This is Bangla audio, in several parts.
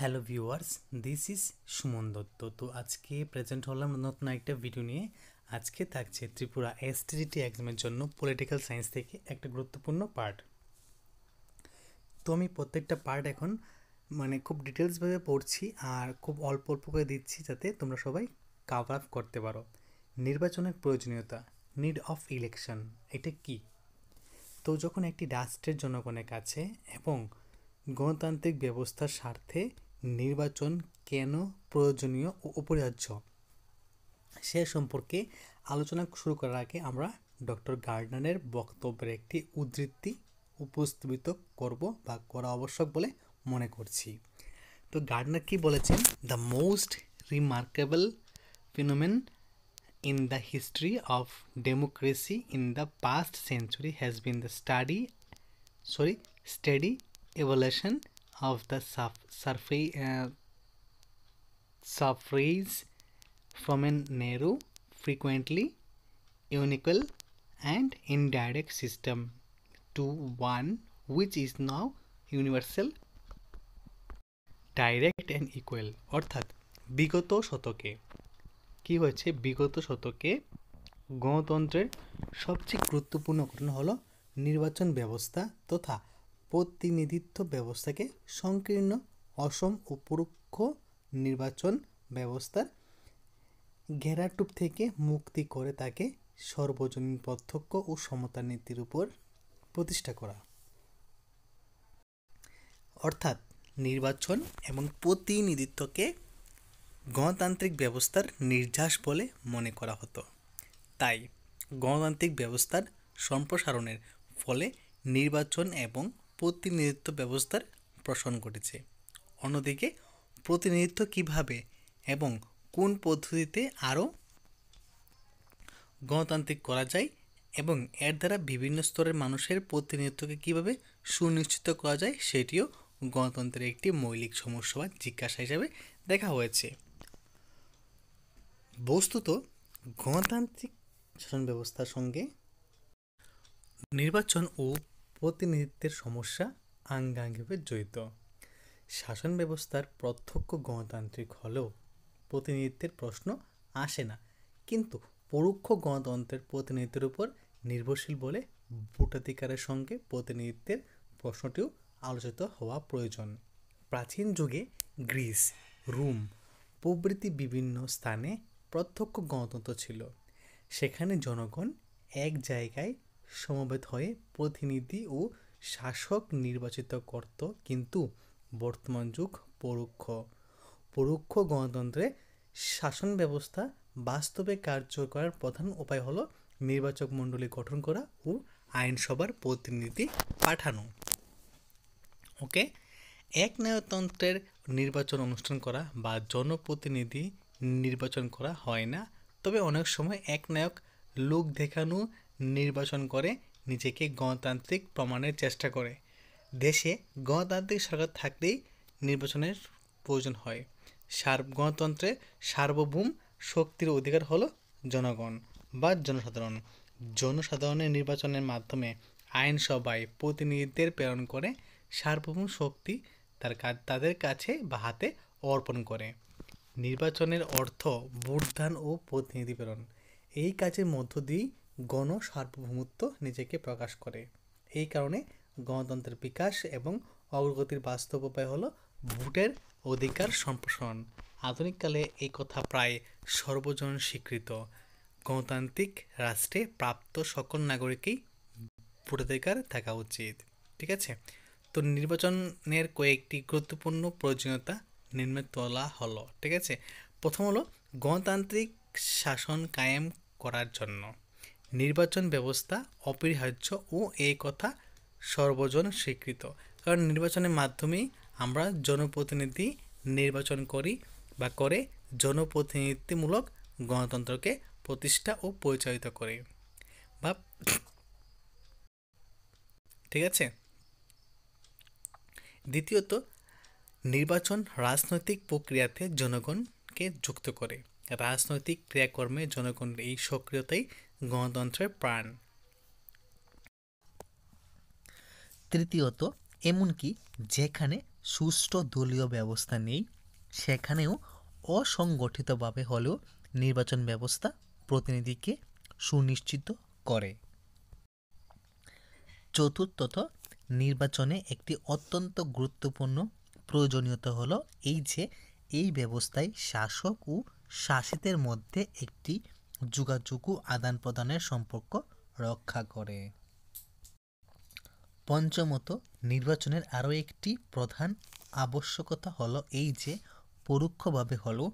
Hello viewers, this is Suman Dutta. তো আজকে প্রেজেন্ট হলাম নতুন একটা ভিডিও নিয়ে। আজকে থাকছে ত্রিপুরা এসটিজিটি এক্সামের জন্য পলিটিক্যাল সায়েন্স থেকে একটা গুরুত্বপূর্ণ পার্ট। তো আমি প্রত্যেকটা পার্ট এখন খুব ডিটেলসভাবে পড়ছি আর খুব অল্প অল্প করে দিচ্ছি যাতে তোমরা সবাই কাভার আপ করতে পারো। নির্বাচনের প্রয়োজনীয়তা, নিড অফ ইলেকশন, এটা কি? তো যখন একটি রাষ্ট্রের জনগণের কাছে এবং গণতান্ত্রিক ব্যবস্থার স্বার্থে নির্বাচন কেন প্রয়োজনীয় ও অপরিহার্য সে সম্পর্কে আলোচনা শুরু করার আগে আমরা ডক্টর গার্ডনারের বক্তব্যের একটি উদ্ধৃতি উপস্থাপিত করব বা করা আবশ্যক বলে মনে করছি। তো গার্ডনার কি বলেছেন? The most remarkable phenomenon in the history of democracy in the past century has been the steady evolution of the suffrage from a narrow, frequently unequal and indirect system to one which is now universal, direct and equal. অর্থাৎ বিগত শতকে গণতন্ত্রের সবচেয়ে গুরুত্বপূর্ণ ঘটনা হলো নির্বাচন ব্যবস্থা তথা প্রতিনিধিত্ব ব্যবস্থাকে সংকীর্ণ, অসম ও পরোক্ষ নির্বাচন ব্যবস্থার ঘেরাটোপ থেকে মুক্তি করে তাকে সর্বজনীন প্রত্যক্ষ ও সমতা নীতির উপর প্রতিষ্ঠা করা। অর্থাৎ নির্বাচন এবং প্রতিনিধিত্বকে গণতান্ত্রিক ব্যবস্থার নির্যাস বলে মনে করা হতো। তাই গণতান্ত্রিক ব্যবস্থার সম্প্রসারণের ফলে নির্বাচন এবং প্রতিনিধিত্ব ব্যবস্থার প্রসারণ ঘটেছে। অন্যদিকে প্রতিনিধিত্ব কিভাবে এবং কোন পদ্ধতিতে আরও গণতান্ত্রিক করা যায় এবং এর দ্বারা বিভিন্ন স্তরের মানুষের প্রতিনিধিত্বকে কিভাবে সুনিশ্চিত করা যায় সেটিও গণতন্ত্রের একটি মৌলিক সমস্যা বা জিজ্ঞাসা হিসাবে দেখা হয়েছে। বস্তুত গণতান্ত্রিক শাসন ব্যবস্থার সঙ্গে নির্বাচন ও প্রতিনিধিত্বের সমস্যা আঙ্গাঙ্গিভাবে জড়িত। শাসন ব্যবস্থার প্রত্যক্ষ গণতান্ত্রিক হলেও প্রতিনিধিত্বের প্রশ্ন আসে না, কিন্তু পরোক্ষ গণতন্ত্রের প্রতিনিধিত্বের উপর নির্ভরশীল বলে ভোটাধিকারের সঙ্গে প্রতিনিধিত্বের প্রশ্নটিও আলোচিত হওয়া প্রয়োজন। প্রাচীন যুগে গ্রিস, রোম প্রভৃতি বিভিন্ন স্থানে প্রত্যক্ষ গণতন্ত্র ছিল। সেখানে জনগণ এক জায়গায় সমবেত হয়ে প্রতিনিধি ও শাসক নির্বাচিত করত, কিন্তু বর্তমান যুগ পরোক্ষ গণতন্ত্রে শাসন ব্যবস্থা বাস্তবে কার্যকর করার প্রধান উপায় হলো নির্বাচক মণ্ডলী গঠন করা ও আইনসভার প্রতিনিধি পাঠানো। ওকে, একনায়কতন্ত্রের নির্বাচন অনুষ্ঠান করা বা জনপ্রতিনিধি নির্বাচন করা হয় না, তবে অনেক সময় একনায়ক লোক দেখানো নির্বাচন করে নিজেকে গণতান্ত্রিক প্রমাণের চেষ্টা করে। দেশে গণতান্ত্রিক সরকার থাকলেই নির্বাচনের প্রয়োজন হয়। গণতন্ত্রের সার্বভৌম শক্তির অধিকার হলো জনগণ বা জনসাধারণের নির্বাচনের মাধ্যমে আইনসভায় প্রতিনিধিদের প্রেরণ করে সার্বভৌম শক্তি তাদের কাছে বা হাতে অর্পণ করে। নির্বাচনের অর্থ ভোটদান ও প্রতিনিধি প্রেরণ। এই কাজের মধ্য দিয়ে গণ সার্বভৌমত্ব নিজেকে প্রকাশ করে। এই কারণে গণতন্ত্রের বিকাশ এবং অগ্রগতির বাস্তব উপায় হলো ভোটের অধিকার সম্প্রসারণ। আধুনিককালে এই কথা প্রায় সর্বজন স্বীকৃত। গণতান্ত্রিক রাষ্ট্রে প্রাপ্ত সকল নাগরিকই ভোটাধিকার থাকা উচিত। ঠিক আছে, তো নির্বাচনের কয়েকটি গুরুত্বপূর্ণ প্রয়োজনীয়তা নিম্নে তোলা হলো। ঠিক আছে, প্রথম হলো গণতান্ত্রিক শাসন কায়েম করার জন্য নির্বাচন ব্যবস্থা অপরিহার্য ও এই কথা সর্বজন স্বীকৃত। কারণ নির্বাচনের মাধ্যমেই আমরা জনপ্রতিনিধি নির্বাচন করি বা করে জনপ্রতিনিধিত্বমূলক গণতন্ত্রকে প্রতিষ্ঠা ও পরিচালিত করে বা ঠিক আছে। দ্বিতীয়ত, নির্বাচন রাজনৈতিক প্রক্রিয়াতে জনগণকে যুক্ত করে। রাজনৈতিক ক্রিয়াকর্মে জনগণের এই সক্রিয়তাই গণতন্ত্রের প্রাণ। তৃতীয়ত, এমনকি যেখানে সুষ্ঠু দলীয় ব্যবস্থা নেই সেখানেও অসংগঠিতভাবে হলেও নির্বাচন ব্যবস্থা প্রতিনিধিকে সুনিশ্চিত করে। চতুর্থত, নির্বাচনে একটি অত্যন্ত গুরুত্বপূর্ণ প্রয়োজনীয়তা হলো এই যে এই ব্যবস্থায় শাসক ও শাসিতের মধ্যে একটি যোগাযোগ ও আদান প্রদানের সম্পর্ক রক্ষা করে। পঞ্চমত, নির্বাচনের আরও একটি প্রধান আবশ্যকতা হলো এই যে পরোক্ষভাবে হলো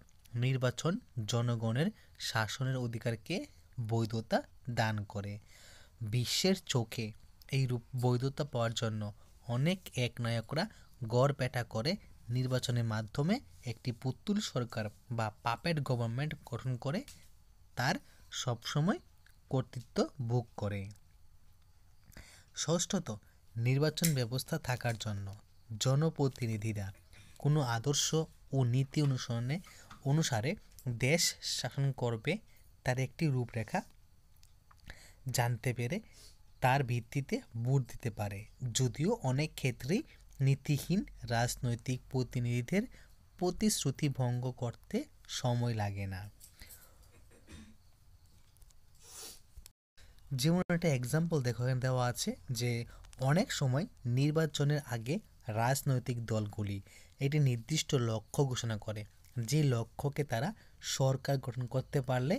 নির্বাচন জনগণের শাসনের অধিকারকে বৈধতা দান করে। বিশ্বের চোখে এইরূপ বৈধতা পাওয়ার জন্য অনেক একনায়করা গড়পেটা করে নির্বাচনের মাধ্যমে একটি পুতুল সরকার বা পাপেট গভর্নমেন্ট গঠন করে তার সবসময় কর্তৃত্ব ভোগ করে। ষষ্ঠত, নির্বাচন ব্যবস্থা থাকার জন্য জনপ্রতিনিধিরা কোনো আদর্শ ও নীতি অনুসারে দেশ শাসন করবে তার একটি রূপরেখা জানতে পেরে তার ভিত্তিতে ভোট দিতে পারে। যদিও অনেক ক্ষেত্রেই নীতিহীন রাজনৈতিক প্রতিনিধিদের প্রতিশ্রুতি ভঙ্গ করতে সময় লাগে না। যেমন একটা এক্সাম্পল দেওয়া আছে যে অনেক সময় নির্বাচনের আগে রাজনৈতিক দলগুলি একটি নির্দিষ্ট লক্ষ্য ঘোষণা করে, যে লক্ষ্যকে তারা সরকার গঠন করতে পারলে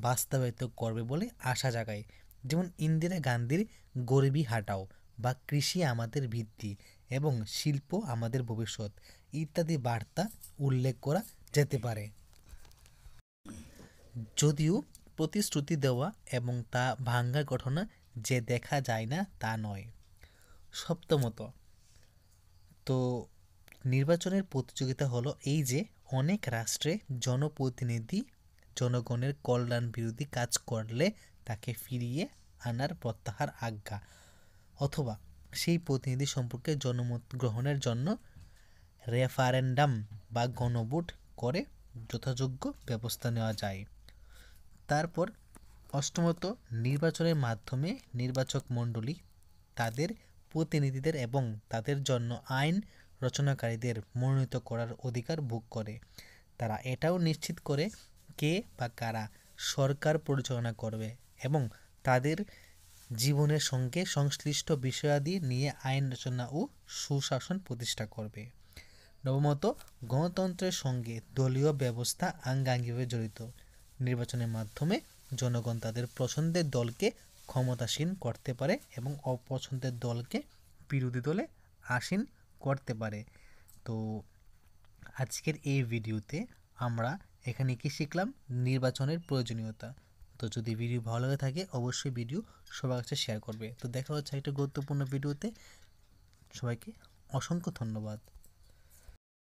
বাস্তবায়িত করবে বলে আশা জাগায়। যেমন ইন্দিরা গান্ধীর গরিবি হাটাও বা কৃষি আমাদের ভিত্তি এবং শিল্প আমাদের ভবিষ্যৎ ইত্যাদি বার্তা উল্লেখ করা যেতে পারে। যদিও প্রতিশ্রুতি দেওয়া এবং তা ভাঙার ঘটনা যে দেখা যায় না তা নয়। সপ্তমত, তো নির্বাচনের প্রতিযোগিতা হলো এই যে অনেক রাষ্ট্রে জনপ্রতিনিধি জনগণের কল্যাণ বিরোধী কাজ করলে তাকে ফিরিয়ে আনার প্রত্যাহার আজ্ঞা অথবা সেই প্রতিনিধি সম্পর্কে জনমত গ্রহণের জন্য রেফারেন্ডাম বা গণভোট করে যথাযোগ্য ব্যবস্থা নেওয়া যায়। তারপর অষ্টমত, নির্বাচনের মাধ্যমে নির্বাচক মণ্ডলী তাদের প্রতিনিধিদের এবং তাদের জন্য আইন রচনাকারীদের মনোনীত করার অধিকার ভোগ করে। তারা এটাও নিশ্চিত করে কে বা কারা সরকার পরিচালনা করবে এবং তাদের জীবনের সঙ্গে সংশ্লিষ্ট বিষয়াদি নিয়ে আইন রচনা ও সুশাসন প্রতিষ্ঠা করবে। নবমত, গণতন্ত্রের সঙ্গে দলীয় ব্যবস্থা আঙ্গাঙ্গিভাবে জড়িত। নির্বাচনের মাধ্যমে জনগণ তাদের পছন্দের দলকে ক্ষমতাসীন করতে পারে এবং অপছন্দের দলকে বিরোধী দলে আসীন করতে পারে। তো আজকের এই ভিডিওতে আমরা এখানে কি শিখলাম? নির্বাচনের প্রয়োজনীয়তা। তো যদি ভিডিও ভালো লাগে থাকে অবশ্যই ভিডিও সবার কাছে শেয়ার করবে। তো দেখা হচ্ছে একটা গুরুত্বপূর্ণ ভিডিওতে। সবাইকে অসংখ্য ধন্যবাদ।